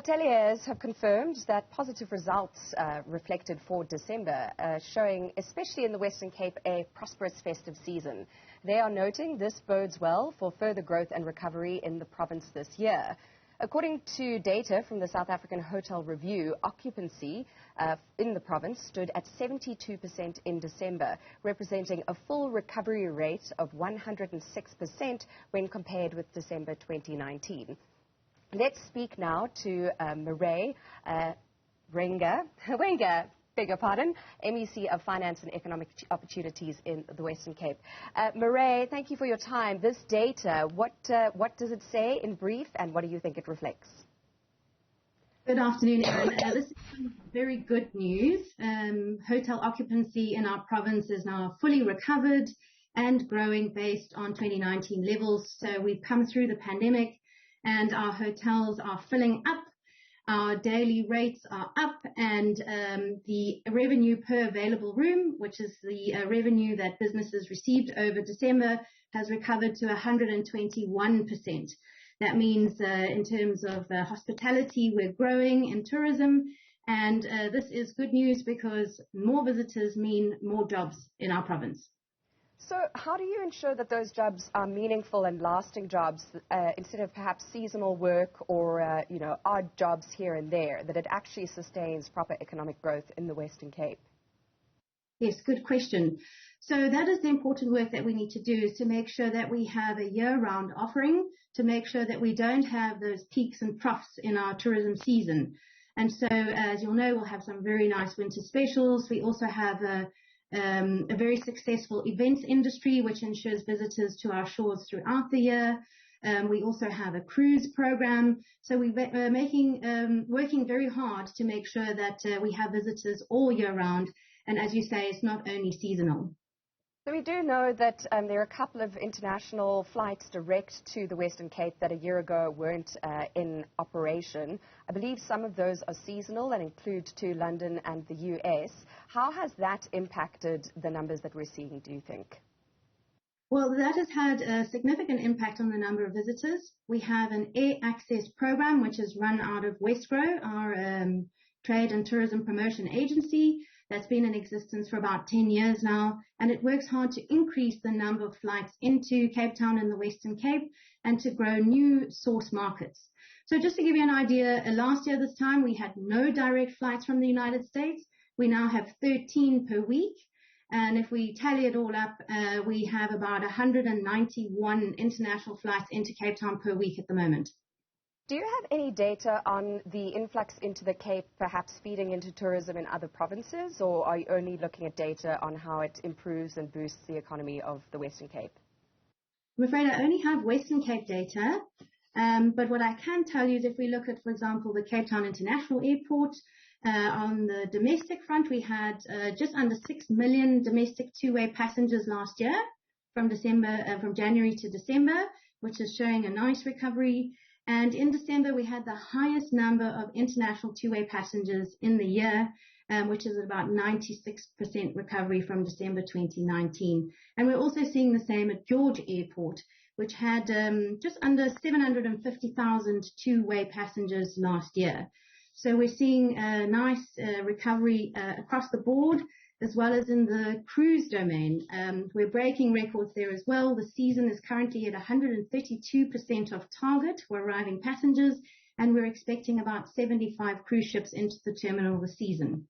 Hoteliers have confirmed that positive results reflected for December, showing, especially in the Western Cape, a prosperous festive season. They are noting this bodes well for further growth and recovery in the province this year. According to data from the South African Hotel Review, occupancy in the province stood at 72% in December, representing a full recovery rate of 106% when compared with December 2019. Let's speak now to Mireille Wenger, beg your pardon, MEC of Finance and Economic Opportunities in the Western Cape. Mireille, thank you for your time. This data, what does it say in brief, and what do you think it reflects? Good afternoon, Erin. This is very good news. Hotel occupancy in our province is now fully recovered and growing based on 2019 levels. So we've come through the pandemic and our hotels are filling up. Our daily rates are up, and the revenue per available room, which is the revenue that businesses received over December, has recovered to 121%. That means in terms of hospitality, we're growing in tourism, and this is good news because more visitors mean more jobs in our province. So how do you ensure that those jobs are meaningful and lasting jobs instead of perhaps seasonal work or, odd jobs here and there, that it actually sustains proper economic growth in the Western Cape? Yes, good question. So that is the important work that we need to do, is to make sure that we have a year-round offering, to make sure that we don't have those peaks and troughs in our tourism season. And so, as you'll know, we'll have some very nice winter specials. We also have a very successful events industry, which ensures visitors to our shores throughout the year. We also have a cruise program. So we're working very hard to make sure that we have visitors all year round. And as you say, it's not only seasonal. So we do know that there are a couple of international flights direct to the Western Cape that a year ago weren't in operation. I believe some of those are seasonal and include to London and the US. How has that impacted the numbers that we're seeing, do you think? Well, that has had a significant impact on the number of visitors. We have an air access program, which is run out of Westgrow, our trade and tourism promotion agency. That's been in existence for about 10 years now, and it works hard to increase the number of flights into Cape Town and the Western Cape and to grow new source markets. So just to give you an idea, last year this time we had no direct flights from the United States. We now have 13 per week, and if we tally it all up, we have about 191 international flights into Cape Town per week at the moment. Do you have any data on the influx into the Cape perhaps feeding into tourism in other provinces, or are you only looking at data on how it improves and boosts the economy of the Western Cape? I'm afraid I only have Western Cape data, but what I can tell you is if we look at, for example, the Cape Town International Airport, on the domestic front, we had just under 6 million domestic two-way passengers last year from January to December, which is showing a nice recovery. And in December, we had the highest number of international two-way passengers in the year, which is about 96% recovery from December 2019. And we're also seeing the same at George Airport, which had just under 750,000 two-way passengers last year. So we're seeing a nice recovery across the board, as well as in the cruise domain. We're breaking records there as well. The season is currently at 132% of target for arriving passengers, and we're expecting about 75 cruise ships into the terminal this season.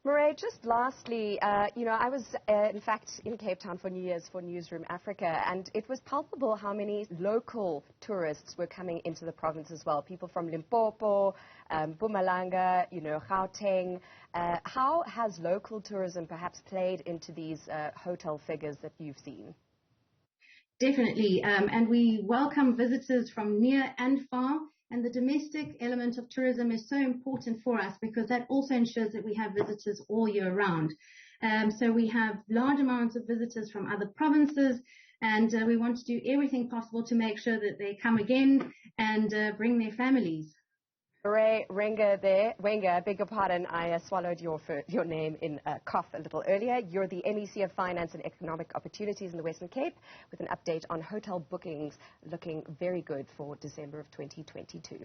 Mireille, just lastly, I was in fact in Cape Town for New Year's for Newzroom Afrika, and it was palpable how many local tourists were coming into the province as well. People from Limpopo, Mpumalanga, Gauteng. How has local tourism perhaps played into these hotel figures that you've seen? Definitely, and we welcome visitors from near and far. And the domestic element of tourism is so important for us because that also ensures that we have visitors all year round. So we have large amounts of visitors from other provinces, and we want to do everything possible to make sure that they come again and bring their families. Mireille Wenger there. Wenger, beg your pardon, I swallowed your name in a cough a little earlier. You're the MEC of Finance and Economic Opportunities in the Western Cape with an update on hotel bookings looking very good for December of 2022.